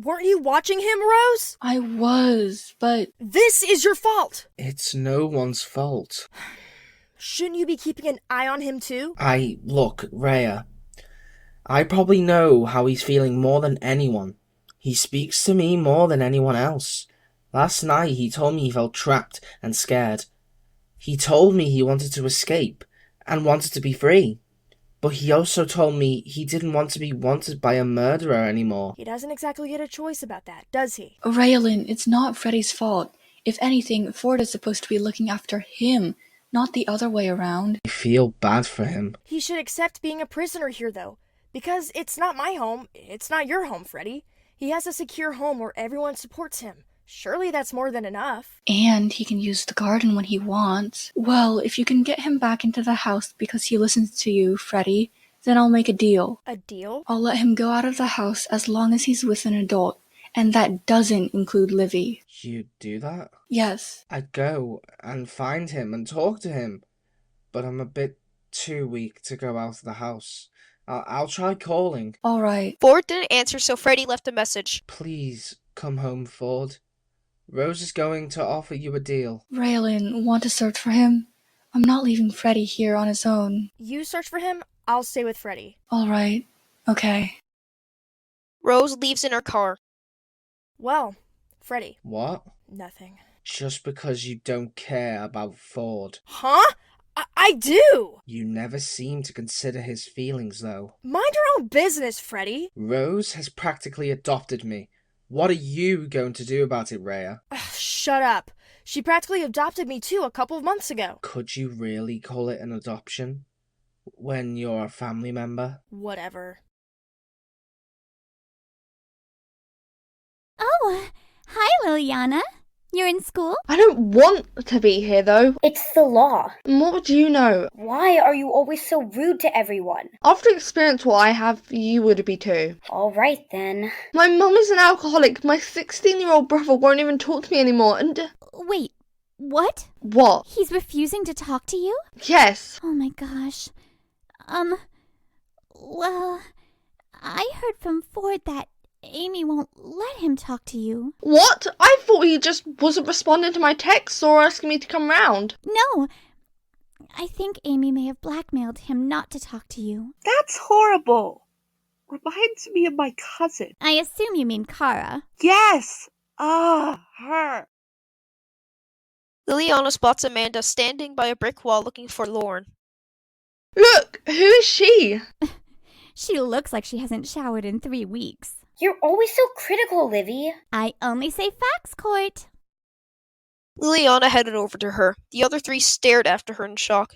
Weren't you watching him, Rose? I was, but... This is your fault! It's no one's fault. Shouldn't you be keeping an eye on him too? Look, Rhea, I probably know how he's feeling more than anyone. He speaks to me more than anyone else. Last night he told me he felt trapped and scared. He told me he wanted to escape and wanted to be free. But he also told me he didn't want to be wanted by a murderer anymore. He doesn't exactly get a choice about that, does he? Rayalynn, it's not Freddie's fault. If anything, Ford is supposed to be looking after him, not the other way around. I feel bad for him. He should accept being a prisoner here, though. Because it's not my home, it's not your home, Freddie. He has a secure home where everyone supports him. Surely that's more than enough. And he can use the garden when he wants. Well, if you can get him back into the house because he listens to you, Freddie, then I'll make a deal. A deal? I'll let him go out of the house as long as he's with an adult. And that doesn't include Livy. You'd do that? Yes. I'd go and find him and talk to him. But I'm a bit too weak to go out of the house. I'll try calling. All right. Ford didn't answer, so Freddie left a message. Please come home, Ford. Rose is going to offer you a deal. Rayalynn, want to search for him? I'm not leaving Freddie here on his own. You search for him, I'll stay with Freddie. All right. Okay. Rose leaves in her car. Well, Freddie. What? Nothing. Just because you don't care about Ford. Huh? I do! You never seem to consider his feelings, though. Mind your own business, Freddie. Rose has practically adopted me. What are you going to do about it, Rhea? Shut up. She practically adopted me too a couple of months ago. Could you really call it an adoption? When you're a family member? Whatever. Oh, hi, Lilliana. You're in school? I don't want to be here, though. It's the law. And what would you know? Why are you always so rude to everyone? After experience what I have, you would be too. All right, then. My mum is an alcoholic. My 16-year-old brother won't even talk to me anymore, and... Wait, what? What? He's refusing to talk to you? Yes. Oh my gosh. Well, I heard from Ford that Amy won't let him talk to you. What? I thought he just wasn't responding to my texts or asking me to come round. No. I think Amy may have blackmailed him not to talk to you. That's horrible. Reminds me of my cousin. I assume you mean Kara. Yes! Her. Lilliana spots Amanda standing by a brick wall looking forlorn. Look, who is she? She looks like she hasn't showered in 3 weeks. You're always so critical, Livy. I only say facts, Court. Lilliana headed over to her. The other three stared after her in shock.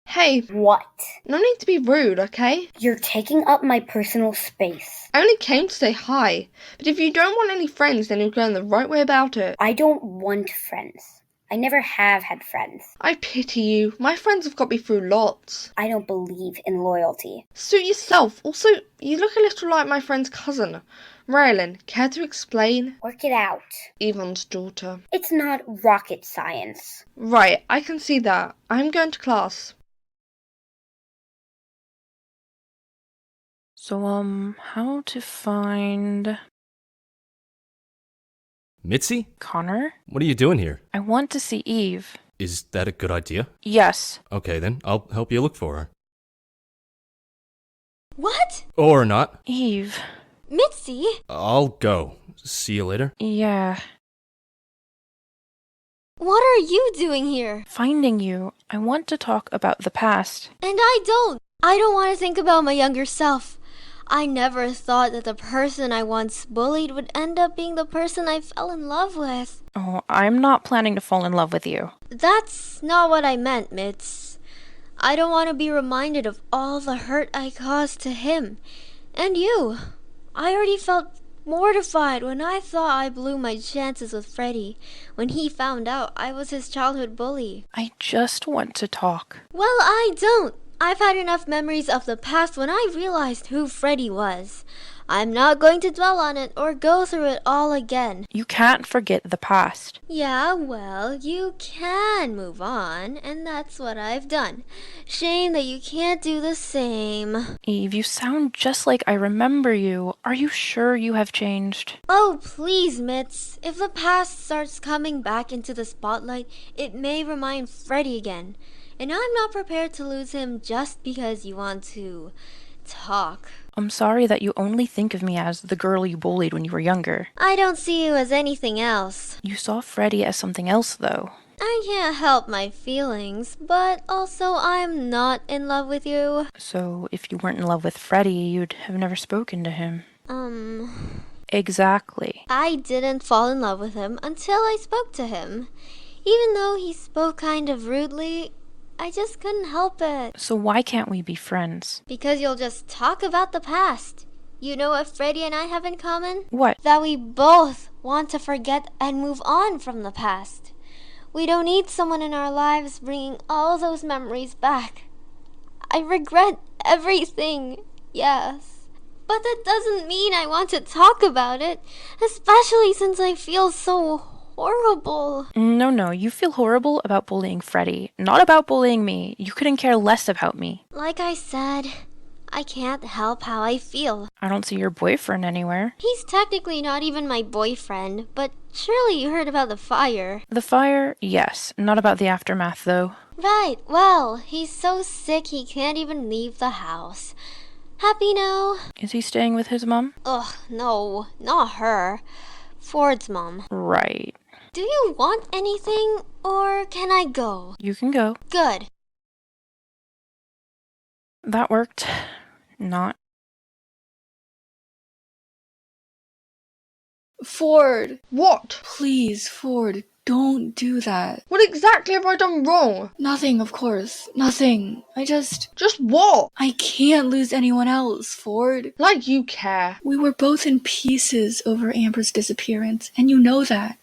Hey. What? No need to be rude, okay? You're taking up my personal space. I only came to say hi. But if you don't want any friends, then you're going the right way about it. I don't want friends. I never have had friends. I pity you. My friends have got me through lots. I don't believe in loyalty. Suit yourself. Also, you look a little like my friend's cousin. Rayalynn, care to explain? Work it out. Yvonne's daughter. It's not rocket science. Right, I can see that. I'm going to class. So, how to find... Mitzi? Connor? What are you doing here? I want to see Eve. Is that a good idea? Yes. Okay then, I'll help you look for her. What? Or not. Eve. Mitzi? I'll go. See you later. Yeah. What are you doing here? Finding you. I want to talk about the past. And I don't. I don't want to think about my younger self. I never thought that the person I once bullied would end up being the person I fell in love with. Oh, I'm not planning to fall in love with you. That's not what I meant, Mitz. I don't want to be reminded of all the hurt I caused to him. And you. I already felt mortified when I thought I blew my chances with Freddie, when he found out I was his childhood bully. I just want to talk. Well, I don't. I've had enough memories of the past when I realized who Freddie was. I'm not going to dwell on it or go through it all again. You can't forget the past. Yeah, well, you can move on, and that's what I've done. Shame that you can't do the same. Eve, you sound just like I remember you. Are you sure you have changed? Oh, please, Mitz. If the past starts coming back into the spotlight, it may remind Freddie again. And I'm not prepared to lose him just because you want to talk. I'm sorry that you only think of me as the girl you bullied when you were younger. I don't see you as anything else. You saw Freddie as something else, though. I can't help my feelings, but also I'm not in love with you. So, if you weren't in love with Freddie, you'd have never spoken to him. Exactly. I didn't fall in love with him until I spoke to him. Even though he spoke kind of rudely, I just couldn't help it. So why can't we be friends? Because you'll just talk about the past. You know what Freddie and I have in common? What? That we both want to forget and move on from the past. We don't need someone in our lives bringing all those memories back. I regret everything, yes. But that doesn't mean I want to talk about it, especially since I feel so horrible. No, you feel horrible about bullying Freddie, not about bullying me. You couldn't care less about me. Like I said, I can't help how I feel. I don't see your boyfriend anywhere. He's technically not even my boyfriend, but surely you heard about the fire. The fire? Yes. Not about the aftermath, though. Right, well, he's so sick he can't even leave the house. Happy now? Is he staying with his mom? Ugh, no, not her. Ford's mom. Right. Do you want anything, or can I go? You can go. Good. That worked. Not. Ford! What? Please, Ford, don't do that. What exactly have I done wrong? Nothing, of course. Nothing. Just what? I can't lose anyone else, Ford. Like you care. We were both in pieces over Amber's disappearance, and you know that.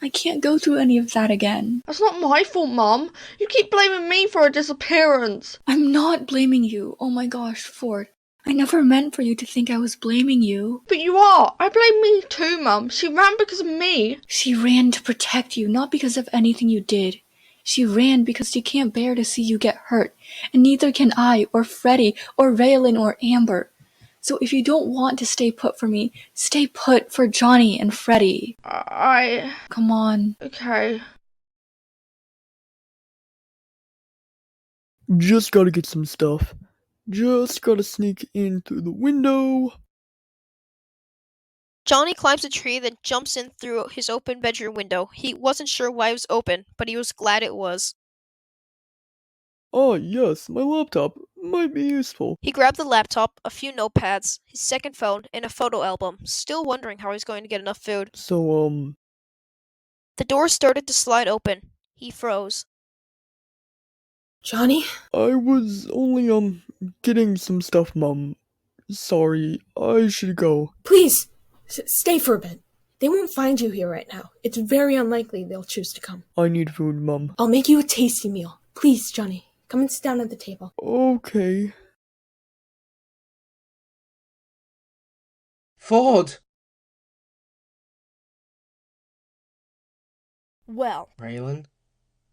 I can't go through any of that again. That's not my fault, Mum. You keep blaming me for her disappearance. I'm not blaming you. Oh my gosh, Ford. I never meant for you to think I was blaming you. But you are. I blame me too, Mum. She ran because of me. She ran to protect you, not because of anything you did. She ran because she can't bear to see you get hurt, and neither can I, or Freddie, or Rayalynn, or Amber. So if you don't want to stay put for me, stay put for Johnny and Freddie. Come on. Okay. Just gotta get some stuff. Just gotta sneak in through the window. Johnny climbs a tree, then jumps in through his open bedroom window. He wasn't sure why it was open, but he was glad it was. Ah, yes, my laptop might be useful. He grabbed the laptop, a few notepads, his second phone, and a photo album, still wondering how he's going to get enough food. So, The door started to slide open. He froze. Johnny? I was only, getting some stuff, Mum. Sorry, I should go. Please, stay for a bit. They won't find you here right now. It's very unlikely they'll choose to come. I need food, Mum. I'll make you a tasty meal. Please, Johnny, come and sit down at the table. Okay. Ford! Well, Rayalynn,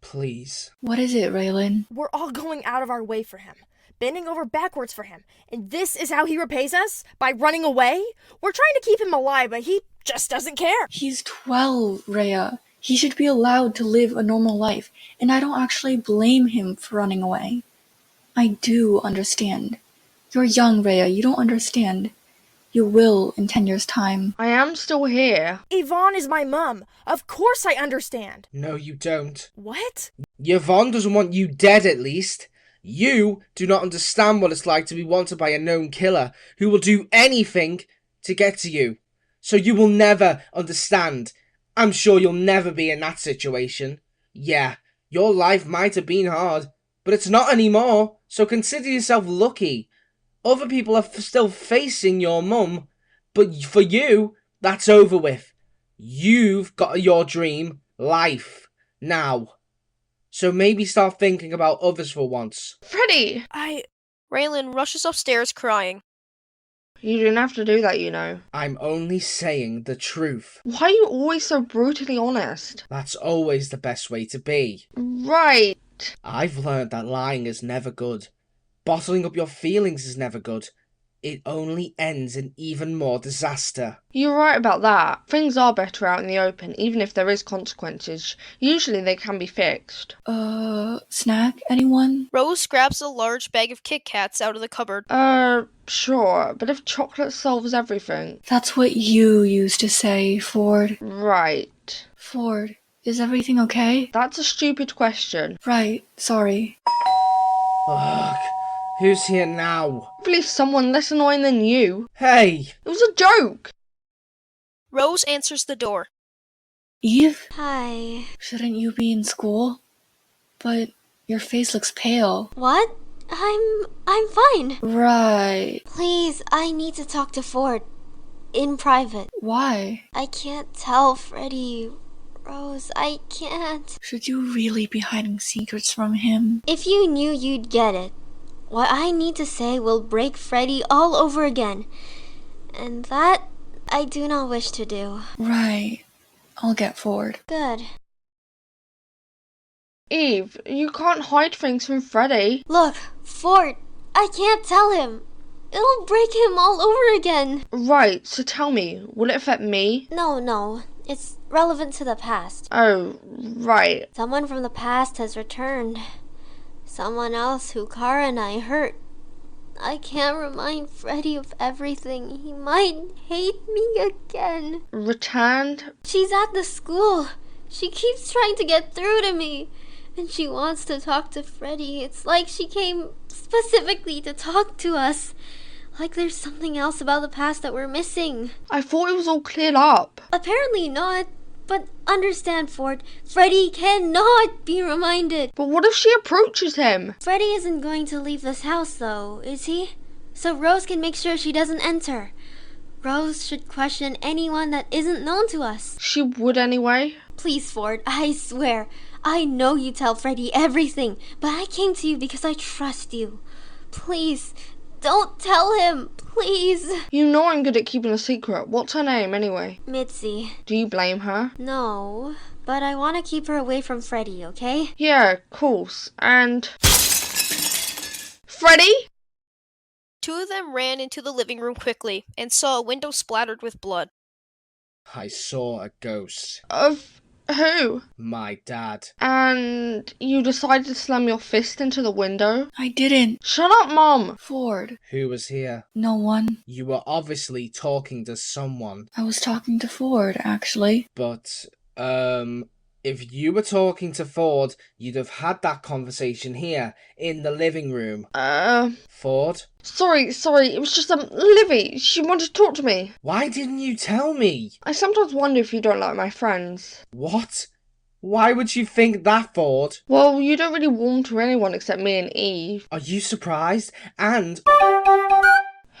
please. What is it, Rayalynn? we're all going out of our way for him, bending over backwards for him, and this is how he repays us? By running away? We're trying to keep him alive, but he just doesn't care. He's 12, Rhea. He should be allowed to live a normal life, and I don't actually blame him for running away. I do understand. You're young, Rhea. You don't understand. You will in 10 years' time. I am still here. Yvonne is my mum. Of course I understand. No, you don't. What? Yvonne doesn't want you dead, at least. You do not understand what it's like to be wanted by a known killer who will do anything to get to you. So you will never understand. I'm sure you'll never be in that situation. Yeah, your life might have been hard, but it's not anymore, so consider yourself lucky. Other people are still facing your mum, but for you, that's over with. You've got your dream life now. So maybe start thinking about others for once. Freddie! Rayalynn rushes upstairs crying. You didn't have to do that, you know. I'm only saying the truth. Why are you always so brutally honest? That's always the best way to be. Right. I've learned that lying is never good. Bottling up your feelings is never good. It only ends in even more disaster. You're right about that. Things are better out in the open, even if there is consequences. Usually they can be fixed. Snack, anyone? Rose grabs a large bag of Kit Kats out of the cupboard. Sure, but if chocolate solves everything... That's what you used to say, Ford. Right. Ford, is everything okay? That's a stupid question. Right, sorry. Ugh, who's here now? Hopefully someone less annoying than you. Hey! It was a joke! Rose answers the door. Eve? Hi. Shouldn't you be in school? But your face looks pale. What? I'm fine. Right. Please, I need to talk to Ford. In private. Why? I can't tell Freddie. Rose, I can't. Should you really be hiding secrets from him? If you knew, you'd get it. What I need to say will break Freddie all over again. And that I do not wish to do. Right. I'll get Ford. Good. Eve, you can't hide things from Freddie. Look, Ford, I can't tell him. It'll break him all over again. Right, so tell me, will it affect me? No. It's relevant to the past. Oh, right. Someone from the past has returned. Someone else who Kara and I hurt. I can't remind Freddie of everything. He might hate me again. Returned? She's at the school. She keeps trying to get through to me. And she wants to talk to Freddie. It's like she came specifically to talk to us. Like there's something else about the past that we're missing. I thought it was all cleared up. Apparently not. But understand, Ford, Freddie cannot be reminded. But what if she approaches him? Freddie isn't going to leave this house, though, is he? So Rose can make sure she doesn't enter. Rose should question anyone that isn't known to us. She would anyway. Please, Ford, I swear. I know you tell Freddie everything, but I came to you because I trust you. Please, don't tell him, please. You know I'm good at keeping a secret. What's her name, anyway? Mitzi. Do you blame her? No, but I want to keep her away from Freddie, okay? Yeah, of course. And... Freddie? Two of them ran into the living room quickly and saw a window splattered with blood. I saw a ghost. Of who? My dad. And you decided to slam your fist into the window? I didn't. Shut up, Mom! Ford. Who was here? No one. You were obviously talking to someone. I was talking to Ford, actually. But, if you were talking to Ford, you'd have had that conversation here, in the living room. Ford? Sorry, it was just, Livy. She wanted to talk to me. Why didn't you tell me? I sometimes wonder if you don't like my friends. What? Why would you think that, Ford? Well, you don't really warm to anyone except me and Eve. Are you surprised? And...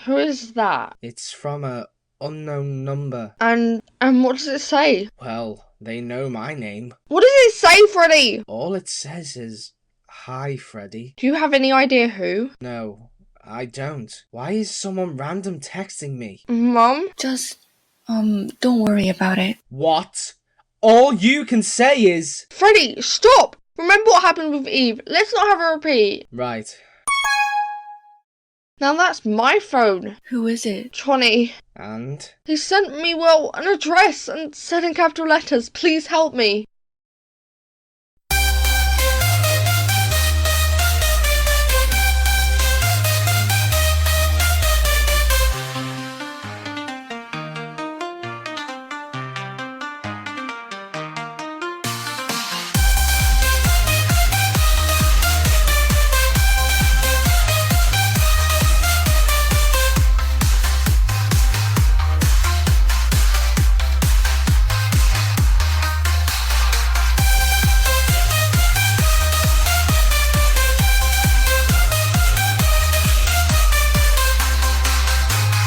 Who is that? It's from a unknown number. And what does it say? Well, they know my name. What does it say, Freddie? All it says is, "Hi, Freddie." Do you have any idea who? No, I don't. Why is someone random texting me? Mum? Just, don't worry about it. What? All you can say is... Freddie, stop! Remember what happened with Eve. Let's not have a repeat. Right. Now that's my phone. Who is it? Johnny. And? He sent me, an address and said in capital letters, "Please help me."